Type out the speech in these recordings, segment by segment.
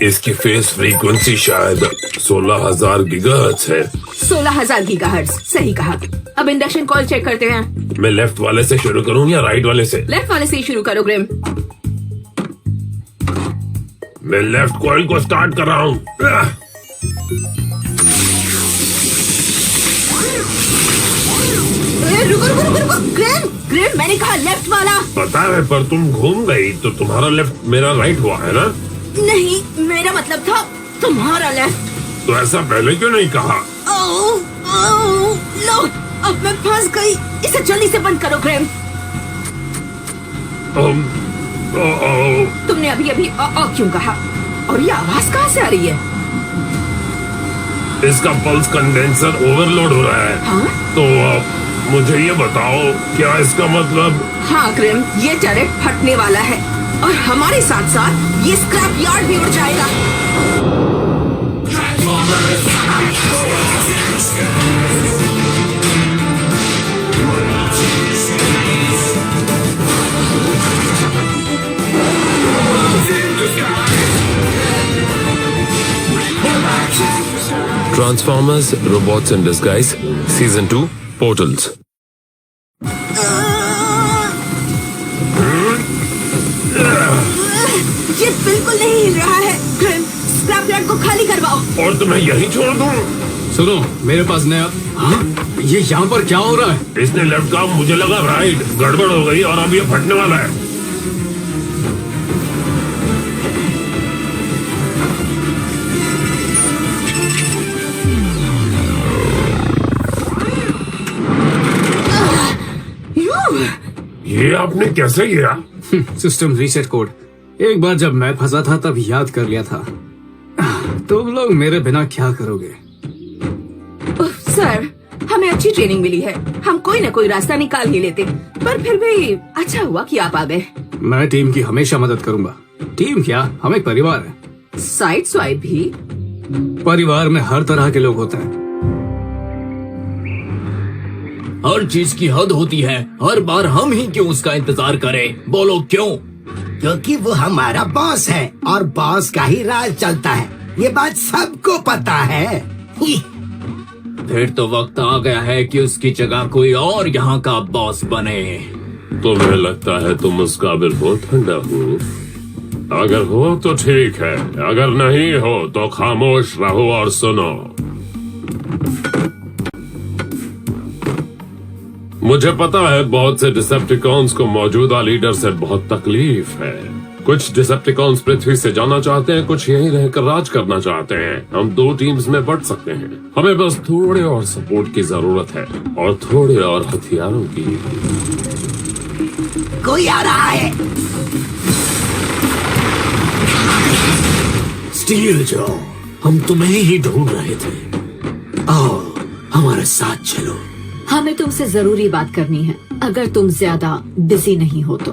इसकी face frequency शायद 16,000 gigahertz है। 16,000 गीगाहर्ट्ज, सही कहा। अब इंडक्शन कॉइल चेक करते हैं। मैं लेफ्ट वाले से शुरू करूं या राइट वाले से? लेफ्ट वाले से ही शुरू करो ग्रिम। मैं लेफ्ट कॉइल को स्टार्ट कर रहा हूं। रुको रुको रुको रुको ग्रिम, ग्रिम मैंने कहा लेफ्ट वाला। पता है, पर तुम घूम गई तो तुम्हारा लेफ्ट मेरा राइट हुआ है ना? नहीं, मेरा मतलब था तुम्हारा लेफ्ट। तो ऐसा पहले क्यों नहीं कहा? लो, अब मैं फंस गई। इसे जल्दी से बंद करो ग्रिम। तुमने अभी अभी क्यों कहा? और ये आवाज कहाँ से आ रही है? इसका पल्स कंडेंसर ओवरलोड हो रहा है। हाँ? तो मुझे ये बताओ, क्या इसका मतलब? हाँ ग्रिम, ये टरेट फटने वाला है और हमारे साथ साथ ये स्क्रैप यार्ड भी उड़ जाएगा। Transformers Robots in Disguise Season 2 Portals। ये बिल्कुल नहीं हिल रहा है। ग्रिम, स्क्रैप यार्ड को खाली करवाओ। और तुम्हें यही छोड़ दूं? सुनो, मेरे पास नया। हाँ? ये यहाँ पर क्या हो रहा है? इसने लेफ्ट का, मुझे लगा राइट। गड़बड़ हो गई और अब ये फटने वाला है। ये आपने कैसे किया? System reset code. एक बार जब मैं फंसा था तब याद कर लिया था। तुम लोग मेरे बिना क्या करोगे? सर, हमें अच्छी ट्रेनिंग मिली है। हम कोई न कोई रास्ता निकाल ही लेते, पर फिर भी अच्छा हुआ कि आप आ गए। मैं टीम की हमेशा मदद करूंगा। टीम क्या, हम एक परिवार है। साइड स्वाइप भी? परिवार में हर तरह के लोग होते हैं। हर चीज की हद होती है। हर बार हम ही क्यों उसका इंतजार करें? बोलो क्यों? क्योंकि वो हमारा बॉस है और बॉस का ही राज चलता है। ये बात सबको पता है। फिर तो वक्त आ गया है कि उसकी जगह कोई और यहाँ का बॉस बने। तुम्हें लगता है तुम उस काबिल हो ठंडा हो? अगर हो तो ठीक है, अगर नहीं हो तो खामोश रहो और सुनो। मुझे पता है बहुत से डिसेप्टिकॉन्स को मौजूदा लीडर से बहुत तकलीफ है। कुछ डिसेप्टिकॉन्स पृथ्वी से जाना चाहते हैं, कुछ यहीं रहकर राज करना चाहते हैं। हम 2 टीम्स में बंट सकते हैं। हमें बस थोड़े और सपोर्ट की जरूरत है और थोड़े और हथियारों की। कोई आ रहा है। स्टील जो, हम तुम्हें ही ढूंढ रहे थे। आओ हमारे साथ चलो। हमें तुमसे जरूरी बात करनी है, अगर तुम ज्यादा बिजी नहीं हो तो।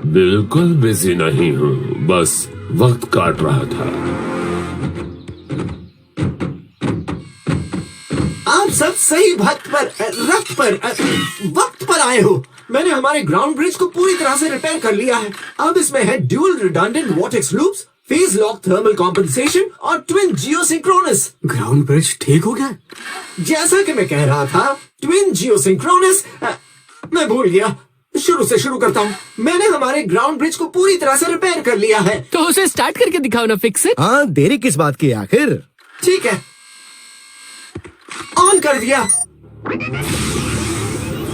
बिल्कुल बिजी नहीं हूँ, बस वक्त काट रहा था। आप सब सही वक्त पर आए हो। मैंने हमारे ग्राउंड ब्रिज को पूरी तरह से रिपेयर कर लिया है। अब इसमें है dual redundant vortex loops, phase lock thermal compensation और ट्विन जियोसिंक्रोनस। ग्राउंड ब्रिज ठीक हो गया? जैसा कि मैं कह रहा था, ट्विन जियोसिंक्रोनस। मैं भूल गया, शुरू से शुरू करता हूँ। मैंने हमारे ग्राउंड ब्रिज को पूरी तरह से रिपेयर कर लिया है। तो उसे स्टार्ट करके दिखाओ ना, फिक्स इट। हाँ, देरी किस बात की आखिर? ठीक है, ऑन कर दिया।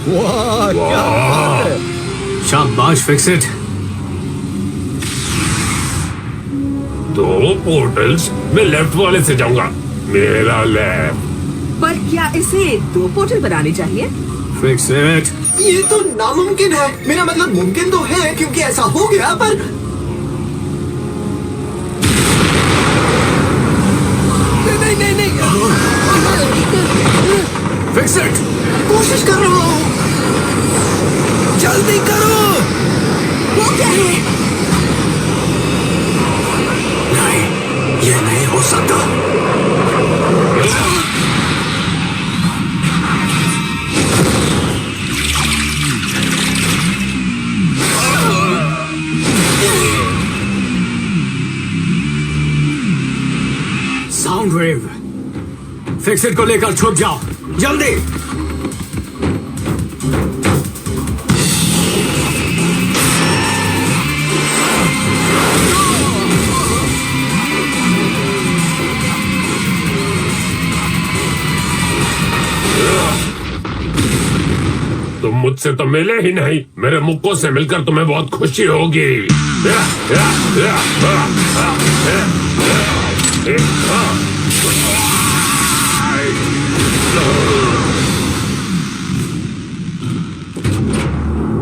वाह, क्या बात है। शाबाश, फिक्स इट। 2 पोर्टल्स, मैं लेफ्ट वाले से जाऊंगा। मेरा लेफ्ट। पर क्या इसे 2 पोर्टल बनाने चाहिए? Fix it. ये तो नामुमकिन है। मेरा मतलब मुमकिन तो है क्योंकि ऐसा हो गया, पर नहीं नहीं नहीं। Fix it. कोशिश कर रहा हूँ, जल्दी करो। वो क्या है? नहीं, ये नहीं हो सकता। साउंड वेव, फिक्सिट को लेकर छुप जाओ जल्दी। तुम मुझसे तो मिले ही नहीं, मेरे मुक्कों से मिलकर तुम्हें बहुत खुशी होगी।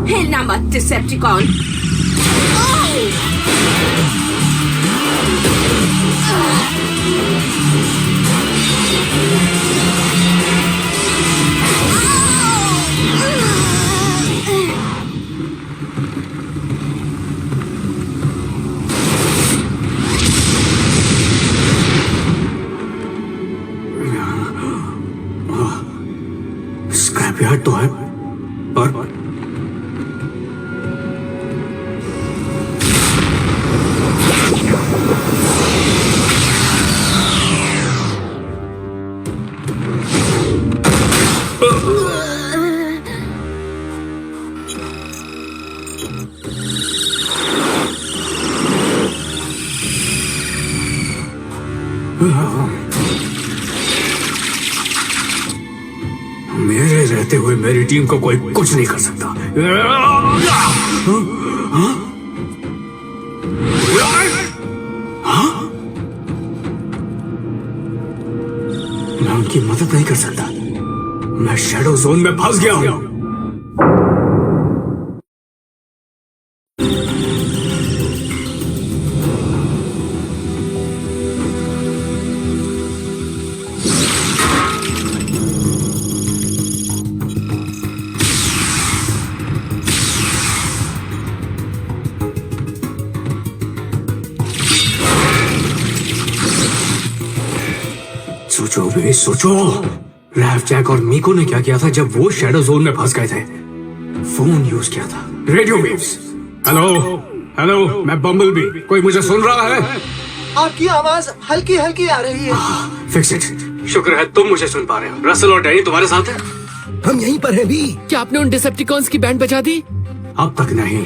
हिलना मत डिसेप्टिकॉन। स्क्रैप यार्ड तो है पर मेरे रहते हुए मेरी टीम को कोई कुछ नहीं कर सकता। मैं उनकी मदद नहीं कर सकता, मैं शैडो जोन में फंस गया हूं। सोचो रैफ, जैक और मीको ने क्या किया था जब वो शैडो जोन में फंस गए थे। फोन यूज किया था, रेडियो वेव्स। हेलो हेलो, मैं बम्बलबी, कोई मुझे सुन रहा है? आपकी आवाज हल्की हल्की आ रही है। फिक्स इट, शुक्र है तुम मुझे सुन पा रहे हो। रसल और डैनी तुम्हारे साथ है? हम यहीं पर हैं भी। क्या आपने उन डिसेप्टिकॉन्स की बैंड बजा दी? अब तक नहीं,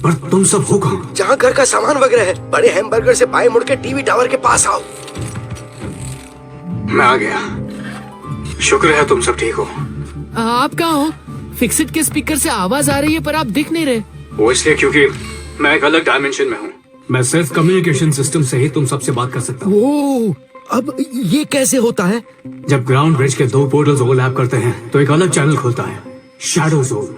पर तुम सब हो कहाँ? जहाँ घर का सामान वगैरह है, बड़े हैमबर्गर से बाएं मुड़ के टीवी टावर के पास आओ। मैं आ गया, शुक्र है तुम सब ठीक हो। आप कहाँ हो? फिक्सिट के स्पीकर से आवाज आ रही है पर आप दिख नहीं रहे। वो इसलिए क्योंकि मैं एक अलग डायमेंशन में हूँ। मैं सिर्फ कम्युनिकेशन सिस्टम से ही तुम सबसे बात कर सकता हूँ। ओह, अब ये कैसे होता है? जब ग्राउंड ब्रिज के दो पोर्टल्स ओवरलैप करते हैं तो एक अलग चैनल खुलता है, शैडो जोन।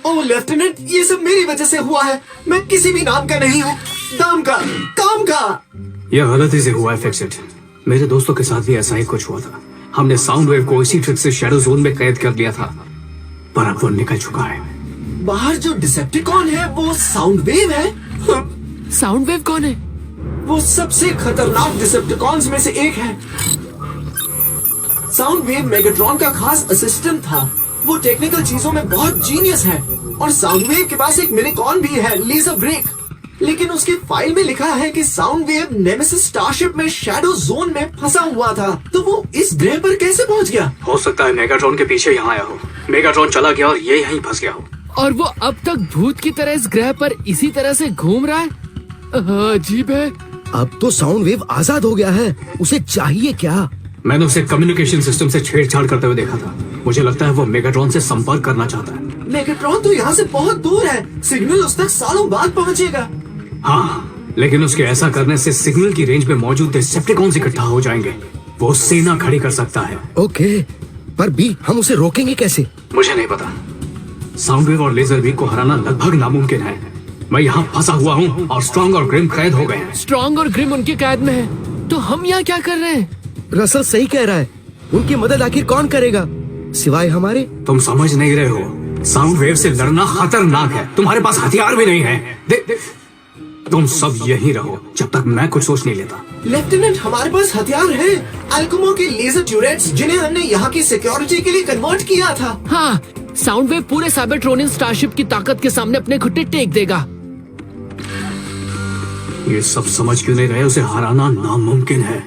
ओह लेफ्टिनेंट, ये सब मेरी वजह से हुआ है। मैं किसी भी नाम का नहीं हूँ, दाम का, काम का। यह गलती से हुआ है फिक्सिट। मेरे दोस्तों के साथ भी ऐसा ही कुछ हुआ था। हमने साउंड वेव को इसी ट्रिक से शैडो जोन में कैद कर लिया था, पर अब वो निकल चुका है। बाहर जो डिसेप्टिकॉन है वो साउंड वेव है। साउंड वेव कौन है? वो सबसे खतरनाक डिसेप्टिकॉन्स में से एक है। साउंड वेव मेगाट्रॉन का खास असिस्टेंट था। वो टेक्निकल चीजों में बहुत जीनियस है, और साउंड वेव के पास एक मिनिकॉन भी है, लेजर ब्रेक। लेकिन उसकी फाइल में लिखा है कि साउंड वेव नेमेसिस स्टारशिप में शैडो जोन में फंसा हुआ था। तो वो इस ग्रह पर कैसे पहुंच गया? हो सकता है मेगाट्रॉन के पीछे यहाँ आया हो। मेगाट्रॉन चला गया और ये यहीं फंस गया हो। और वो अब तक भूत की तरह इस ग्रह पर इसी तरह से घूम रहा है। अजीब है। अब तो साउंड वेव आजाद हो गया है, उसे चाहिए क्या? मैंने उसे कम्युनिकेशन सिस्टम से छेड़छाड़ करते हुए देखा था। मुझे लगता है वो मेगाट्रॉन से संपर्क करना चाहता है। मेगाट्रॉन तो यहाँ से बहुत दूर है, सिग्नल उस तक सालों बाद पहुँचेगा। हाँ, लेकिन उसके ऐसा करने से सिग्नल की रेंज में मौजूद डिसेप्टिकॉन्स इकट्ठा हो जाएंगे। वो सेना खड़ी कर सकता है। ओके, पर भी हम उसे रोकेंगे कैसे? मुझे नहीं पता। साउंड वेव और लेजर बीक को हराना लगभग नामुमकिन है। मैं यहाँ फंसा हुआ हूँ और स्ट्रॉन्ग और ग्रिम कैद हो गए हैं। स्ट्रॉन्ग और ग्रिम उनकी कैद में है, तो हम यहाँ क्या कर रहे हैं? रसल सही कह रहा है, उनकी मदद आखिर कौन करेगा सिवाय हमारे? तुम समझ नहीं रहे हो, साउंड वेव से लड़ना खतरनाक है। तुम्हारे पास हथियार भी नहीं है। तुम सब यहीं रहो जब तक मैं कुछ सोच नहीं लेता। लेफ्टिनेंट, हमारे पास हथियार है, अल्कोमो के लेजर ट्यूरेट्स, जिन्हें हमने यहाँ की सिक्योरिटी के लिए कन्वर्ट किया था। हाँ, साउंड वेव पूरे साइबरट्रोनियन स्टारशिप की ताकत के सामने अपने घुटने टेक देगा। ये सब समझ क्यों नहीं रहे? उसे हराना नामुमकिन है।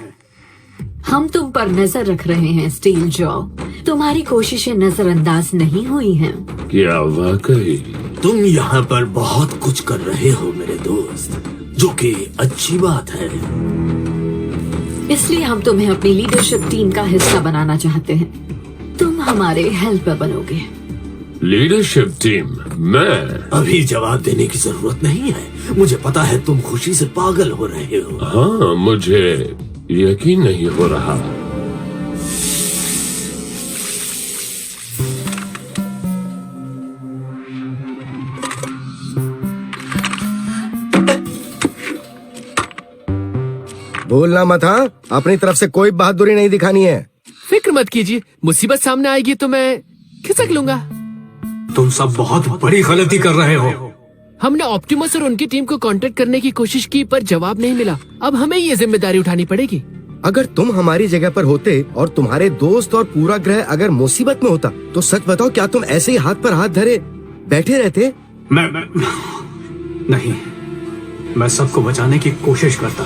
हम तुम पर नजर रख रहे हैं स्टील जॉ। तुम्हारी कोशिशें नजरअंदाज नहीं हुई हैं। क्या वाकई? तुम यहाँ पर बहुत कुछ कर रहे हो मेरे दोस्त, जो कि अच्छी बात है। इसलिए हम तुम्हें अपनी लीडरशिप टीम का हिस्सा बनाना चाहते हैं। तुम हमारे हेल्पर बनोगे। Leadership team? मैं? अभी जवाब देने की जरूरत नहीं है। मुझे पता है तुम खुशी से पागल हो रहे हो। हाँ, मुझे यकीन नहीं हो रहा। बोलना मत, हाँ? अपनी तरफ से कोई बहादुरी नहीं दिखानी है। फिक्र मत कीजिए, मुसीबत सामने आएगी तो मैं खिसक लूंगा। तुम सब बहुत बड़ी गलती कर रहे हो। हमने ऑप्टिमस और उनकी टीम को कांटेक्ट करने की कोशिश की पर जवाब नहीं मिला। अब हमें ये जिम्मेदारी उठानी पड़ेगी। अगर तुम हमारी जगह पर होते और तुम्हारे दोस्त और पूरा ग्रह अगर मुसीबत में होता तो सच बताओ, क्या तुम ऐसे ही हाथ पर हाथ धरे बैठे रहते? मैं नहीं, मैं सबको बचाने की कोशिश करता।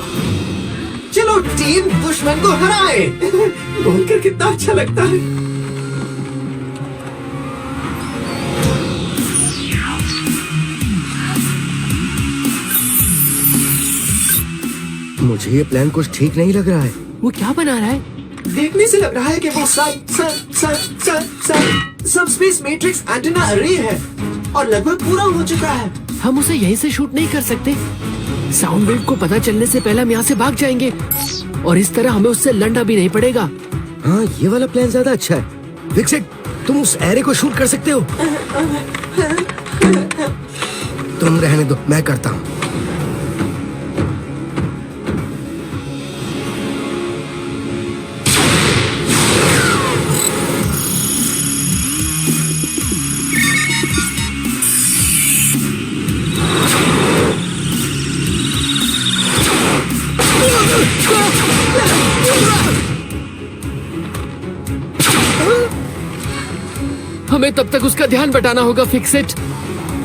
चलो टीम दुश्मन को हराए। बोलकर कितना अच्छा लगता है। मुझे ये प्लान कुछ ठीक नहीं लग रहा है। वो क्या बना रहा है? देखने से लग रहा है कि वो सब स्पेस मैट्रिक्स एंटेना अरे है और लगभग पूरा हो चुका है। हम उसे यहीं से शूट नहीं कर सकते। साउंड वेव को पता चलने से पहले हम यहाँ से भाग जाएंगे और इस तरह हमें उससे लड़ना भी नहीं पड़ेगा। हाँ, ये वाला प्लान ज्यादा अच्छा है। विक्सिट, तुम उस एरे को शूट कर सकते हो। तुम रहने दो, मैं करता हूँ। हमें तब तक उसका ध्यान बटाना होगा। Fix it.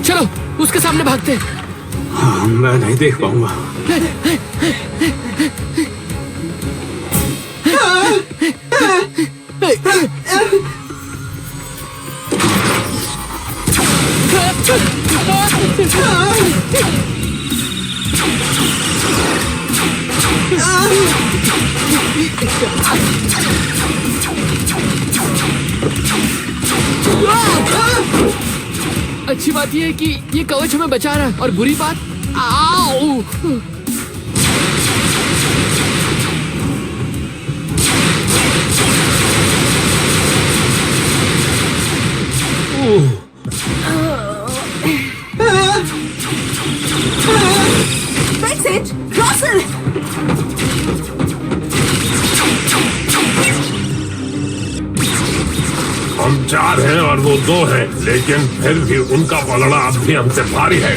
चलो उसके सामने भागते हैं। हाँ, मैं नहीं देख पाऊंगा। अच्छी बात यह है कि ये कवच हमें बचा रहा है और बुरी बात, आओ! Fix it, Russell! हम 4 हैं और वो 2 हैं, लेकिन फिर भी उनका पलड़ा अब भी हमसे भारी है।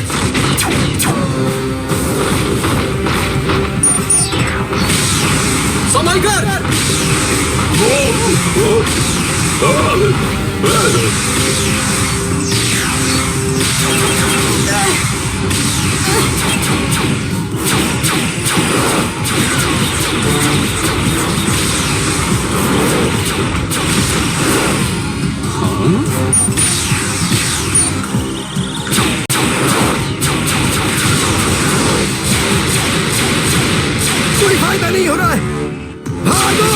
संभल कर! कोई फायदा नहीं हो रहा है। भागो!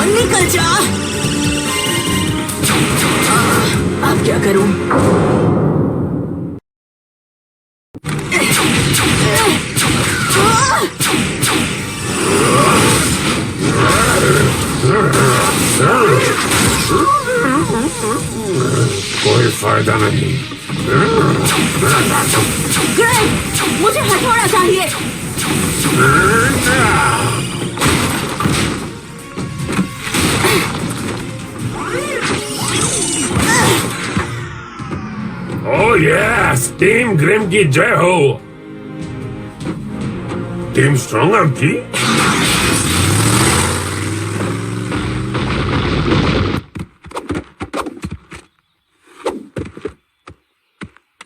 निकल जा। अब क्या करूं? कोई फायदा नहीं। ग्रेग, मुझे हथौड़ा चाहिए। ओह यस, टीम ग्रिम की जय हो। टीम स्ट्रॉन्गर की।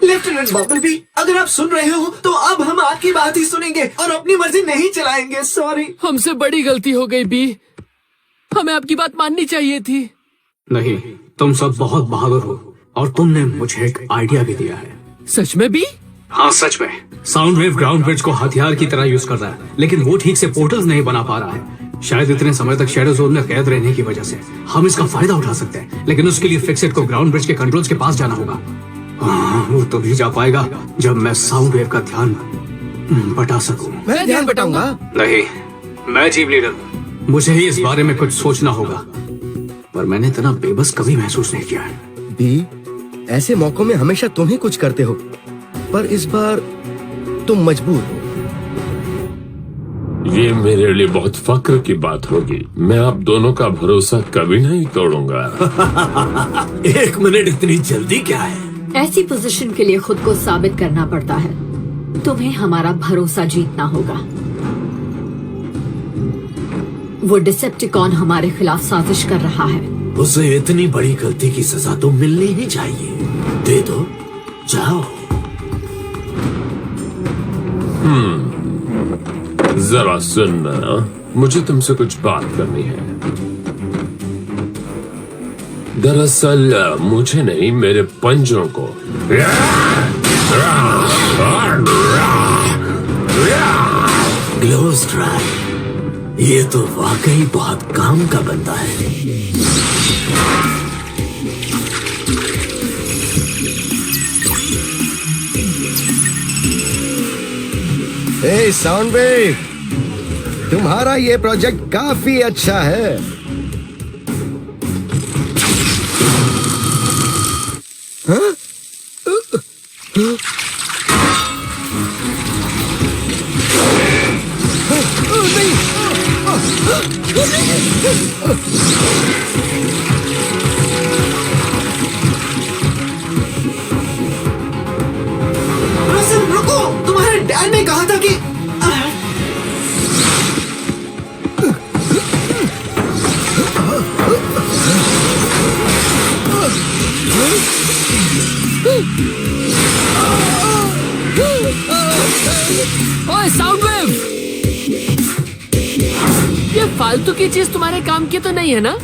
लेफ्टिनेंट बम्बलबी, अगर आप सुन रहे हो तो अब हम आपकी बात ही सुनेंगे और अपनी मर्जी नहीं चलाएंगे। सॉरी। हमसे बड़ी गलती हो गई बी, हमें आपकी बात माननी चाहिए थी। नहीं, तुम सब बहुत बहादुर हो और तुमने मुझे एक आइडिया भी दिया है। सच में बी? हाँ सच में। साउंड वेव ग्राउंड ब्रिज को हथियार की तरह यूज कर रहा है, लेकिन वो ठीक से पोर्टल्स नहीं बना पा रहा है। शायद इतने समय तक शैडो जोन में कैद रहने की वजह से हम इसका फायदा उठा सकते हैं, लेकिन उसके लिए फिक्सेट को ग्राउंड ब्रिज के कंट्रोल्स के पास जाना होगा। वो तभी जा पाएगा जब मैं साउंड वेव का ध्यान बटा सकूं। मैं ध्यान बटाऊंगा। नहीं, मैं चीफ लीडर हूं। मुझे ही इस बारे में कुछ सोचना होगा, पर मैंने इतना बेबस कभी महसूस नहीं किया है। बी, ऐसे मौकों में हमेशा तुम ही कुछ करते हो, पर इस बार तुम मजबूर हो। ये मेरे लिए बहुत फक्र की बात होगी। मैं आप दोनों का भरोसा कभी नहीं तोड़ूंगा। 1 मिनट, इतनी जल्दी क्या है? ऐसी पोजीशन के लिए खुद को साबित करना पड़ता है। तुम्हें हमारा भरोसा जीतना होगा। वो डिसेप्टिकॉन हमारे खिलाफ साजिश कर रहा है। उसे इतनी बड़ी गलती की सजा तो मिलनी ही चाहिए। दे दो, जाओ। जरा सुनना, मुझे तुमसे कुछ बात करनी है। दरअसल मुझे नहीं, मेरे पंजों को। ग्लो स्ट्राइक, ये तो वाकई बहुत काम का बंदा है। ए साउंड वेव, तुम्हारा ये प्रोजेक्ट काफी अच्छा है। हाँ? रसल, रुको। तुम्हारे डैड ने कहा था कि ओए साउंड वेव, ये फालतू की चीज तुम्हारे काम की तो नहीं है ना?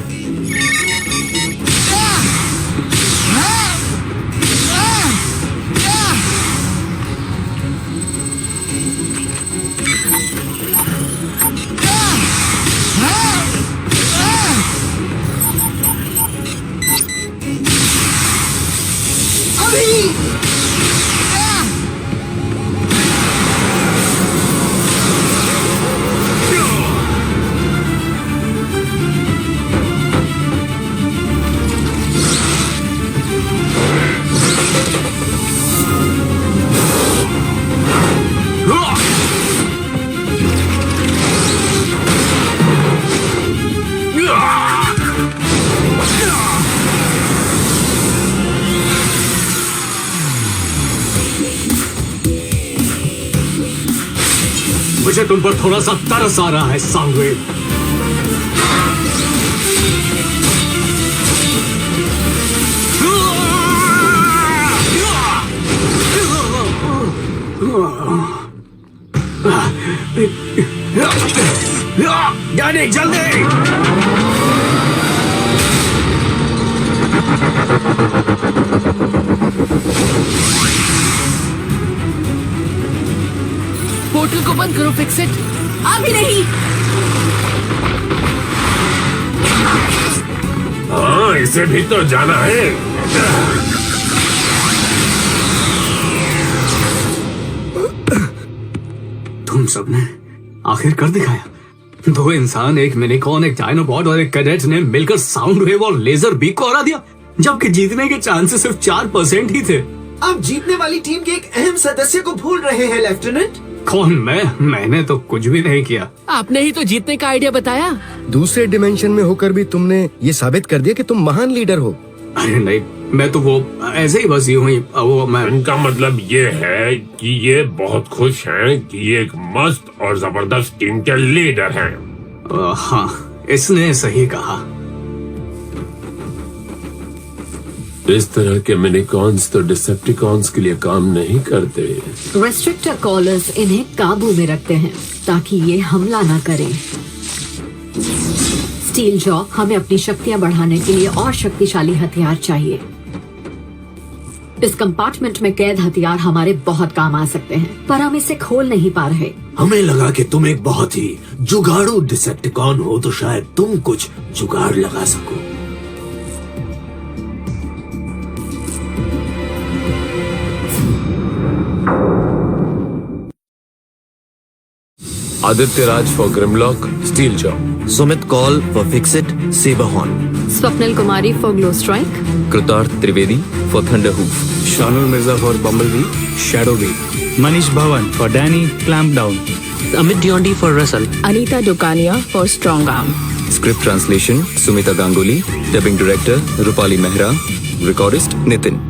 मुझे तुम पर थोड़ा सा तरस आ रहा है साउंड वेव। डैडी जल्दी! पोर्टल को बंद करो फिक्सेट। अभी नहीं। हाँ, इसे भी तो जाना है। तुम सबने आखिर कर दिखाया। दो इंसान, एक मिनिकॉन, एक डायनोबॉट और एक कैडेट ने मिलकर साउंड वेव और लेजर बीक को हरा दिया, जबकि जीतने के चांसेस सिर्फ 4% ही थे। आप जीतने वाली टीम के एक अहम सदस्य को भूल रहे हैं लेफ्टिनेंट। कौन? मैंने तो कुछ भी नहीं किया। आपने ही तो जीतने का आइडिया बताया। दूसरे डिमेंशन में होकर भी तुमने ये साबित कर दिया कि तुम महान लीडर हो। अरे नहीं, मैं तो वो ऐसे ही बस यूं ही वो मैं इनका मतलब ये है कि ये बहुत खुश हैं कि ये एक मस्त और जबरदस्त टीम के लीडर हैं। हाँ, इसने सही कहा। इस तरह के मिनिकॉन्स तो डिसेप्टिकॉन्स के लिए काम नहीं करते। रेस्ट्रिक्टर कॉलर्स इन्हें काबू में रखते हैं ताकि ये हमला ना करें। स्टील जॉ, हमें अपनी शक्तियां बढ़ाने के लिए और शक्तिशाली हथियार चाहिए। इस कंपार्टमेंट में कैद हथियार हमारे बहुत काम आ सकते हैं, पर हम इसे खोल नहीं पा रहे। हमें लगा कि तुम एक बहुत ही जुगाड़ू डिसेप्टिकॉन हो, तो शायद तुम कुछ जुगाड़ लगा सको। Aditya Raj for Grimlock, Steeljaw. Sumit Kaul for Fixit, Sabrehorn. Swapnil Kumari for Glowstrike. Kritarth Trivedi for Thunderhoof. Shanur Mirza for Bumblebee, Shadow B. Manish Bhavan for Denny, Clampdown. Amit Deondi for Russell. Anita Dukania for Strongarm. Script translation Sumita Ganguly, dubbing director Rupali Mehra, recordist Nitin.